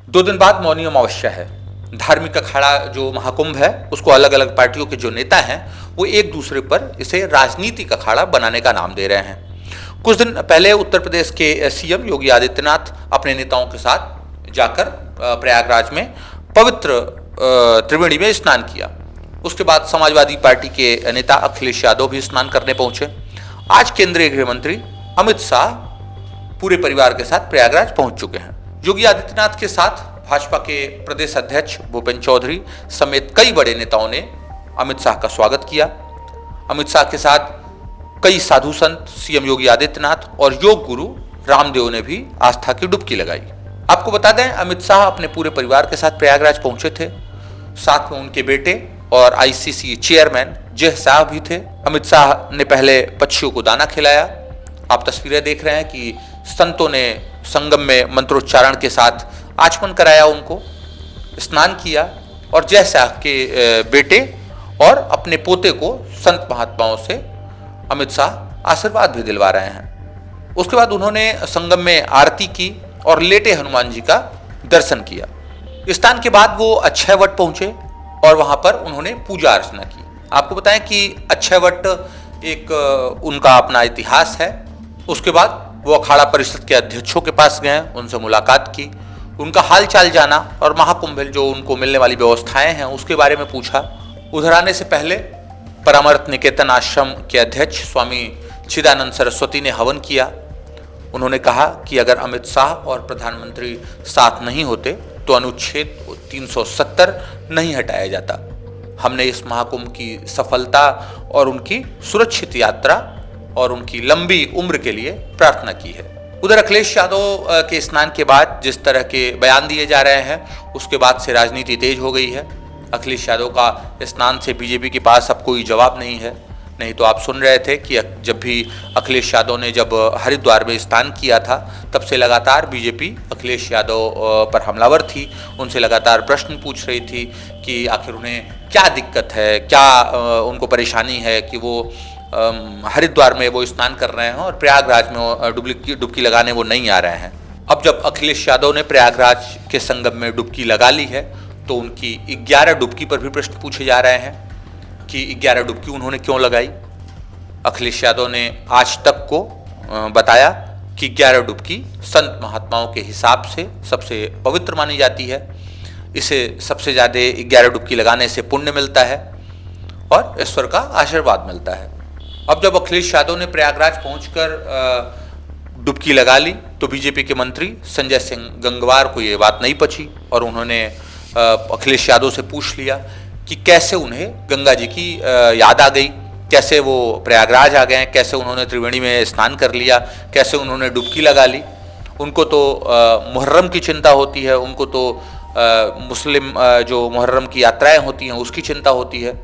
2 दिन बाद मौनी अमावस्या है। धार्मिक अखाड़ा जो महाकुंभ है उसको अलग अलग पार्टियों के जो नेता हैं वो एक दूसरे पर इसे राजनीतिक अखाड़ा बनाने का नाम दे रहे हैं। कुछ दिन पहले उत्तर प्रदेश के सीएम योगी आदित्यनाथ अपने नेताओं के साथ जाकर प्रयागराज में पवित्र त्रिवेणी में स्नान किया। उसके बाद समाजवादी पार्टी के नेता अखिलेश यादव भी स्नान करने पहुंचे। आज केंद्रीय गृह मंत्री अमित शाह पूरे परिवार के साथ प्रयागराज पहुंच चुके हैं। योगी आदित्यनाथ के साथ भाजपा के प्रदेश अध्यक्ष भूपेंद्र चौधरी समेत कई बड़े नेताओं ने अमित शाह का स्वागत किया। अमित शाह के साथ कई साधु संत, सीएम योगी आदित्यनाथ और योग गुरु रामदेव ने भी आस्था की डुबकी लगाई। आपको बता दें, अमित शाह अपने पूरे परिवार के साथ प्रयागराज पहुंचे थे। साथ में उनके बेटे और आईसीसी चेयरमैन जय शाह भी थे। अमित शाह ने पहले पक्षियों को दाना खिलाया। आप तस्वीरें देख रहे हैं कि संतों ने संगम में मंत्रोच्चारण के साथ आचमन कराया, उनको स्नान किया और जय शाह के बेटे और अपने पोते को संत महात्माओं से अमित शाह आशीर्वाद भी दिलवा रहे हैं। उसके बाद उन्होंने संगम में आरती की और लेटे हनुमान जी का दर्शन किया। स्नान के बाद वो अक्षय वट पहुंचे और वहां पर उन्होंने पूजा अर्चना की। आपको बताएं कि अक्षय वट एक उनका अपना इतिहास है। उसके बाद वो अखाड़ा परिषद के अध्यक्षों के पास गए, उनसे मुलाकात की, उनका हाल चाल जाना और महाकुंभ जो उनको मिलने वाली व्यवस्थाएं हैं उसके बारे में पूछा। उधर आने से पहले परामर्श निकेतन आश्रम के अध्यक्ष स्वामी चिदानंद सरस्वती ने हवन किया। उन्होंने कहा कि अगर अमित शाह और प्रधानमंत्री साथ नहीं होते तो अनुच्छेद 370 नहीं हटाया जाता। हमने इस महाकुंभ की सफलता और उनकी सुरक्षित यात्रा और उनकी लंबी उम्र के लिए प्रार्थना की है। उधर अखिलेश यादव के स्नान के बाद जिस तरह के बयान दिए जा रहे हैं उसके बाद से राजनीति तेज हो गई है। अखिलेश यादव का स्नान से बीजेपी के पास अब कोई जवाब नहीं है। नहीं तो आप सुन रहे थे कि जब भी अखिलेश यादव ने जब हरिद्वार में स्नान किया था तब से लगातार बीजेपी अखिलेश यादव पर हमलावर थी। उनसे लगातार प्रश्न पूछ रही थी कि आखिर उन्हें क्या दिक्कत है, क्या उनको परेशानी है कि वो हरिद्वार में वो स्नान कर रहे हैं और प्रयागराज में डुबकी लगाने वो नहीं आ रहे हैं। अब जब अखिलेश यादव ने प्रयागराज के संगम में डुबकी लगा ली है तो उनकी 11 डुबकी पर भी प्रश्न पूछे जा रहे हैं कि 11 डुबकी उन्होंने क्यों लगाई। अखिलेश यादव ने आज तक को बताया कि 11 डुबकी संत महात्माओं के हिसाब से सबसे पवित्र मानी जाती है। इसे सबसे ज़्यादा 11 डुबकी लगाने से पुण्य मिलता है और ईश्वर का आशीर्वाद मिलता है। अब जब अखिलेश यादव ने प्रयागराज पहुंचकर डुबकी लगा ली तो बीजेपी के मंत्री संजय सिंह गंगवार को ये बात नहीं पची और उन्होंने अखिलेश यादव से पूछ लिया कि कैसे उन्हें गंगा जी की याद आ गई, कैसे वो प्रयागराज आ गए, कैसे उन्होंने त्रिवेणी में स्नान कर लिया, कैसे उन्होंने डुबकी लगा ली। उनको तो मुहर्रम की चिंता होती है, उनको तो मुस्लिम जो मुहर्रम की यात्राएं होती हैं उसकी चिंता होती है।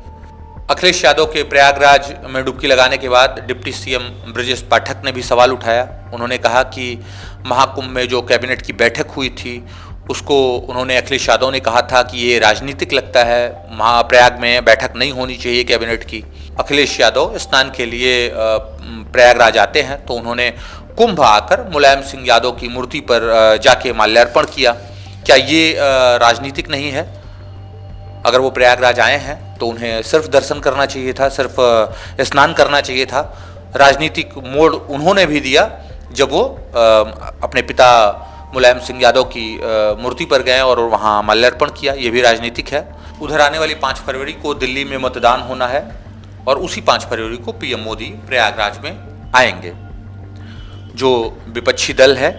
अखिलेश यादव के प्रयागराज में डुबकी लगाने के बाद डिप्टी सीएम ब्रजेश पाठक ने भी सवाल उठाया। उन्होंने कहा कि महाकुंभ में जो कैबिनेट की बैठक हुई थी उसको उन्होंने अखिलेश यादव ने कहा था कि ये राजनीतिक लगता है, महाप्रयाग में बैठक नहीं होनी चाहिए कैबिनेट की। अखिलेश यादव स्नान के लिए प्रयागराज आते हैं तो उन्होंने कुंभ आकर मुलायम सिंह यादव की मूर्ति पर जाके माल्यार्पण किया। क्या ये राजनीतिक नहीं है? अगर वो प्रयागराज आए हैं तो उन्हें सिर्फ दर्शन करना चाहिए था, सिर्फ स्नान करना चाहिए था। राजनीतिक मोड़ उन्होंने भी दिया जब वो अपने पिता मुलायम सिंह यादव की मूर्ति पर गए और वहाँ माल्यार्पण किया। ये भी राजनीतिक है। उधर आने वाली 5 फरवरी को दिल्ली में मतदान होना है और उसी 5 फरवरी को पीएम मोदी प्रयागराज में आएंगे। जो विपक्षी दल है,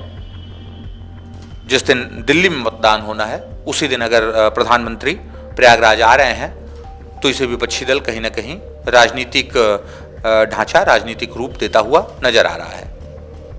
जिस दिन दिल्ली में मतदान होना है उसी दिन अगर प्रधानमंत्री प्रयागराज आ रहे हैं तो इसे विपक्षी दल कहीं ना कहीं राजनीतिक ढांचा, राजनीतिक रूप देता हुआ नजर आ रहा है।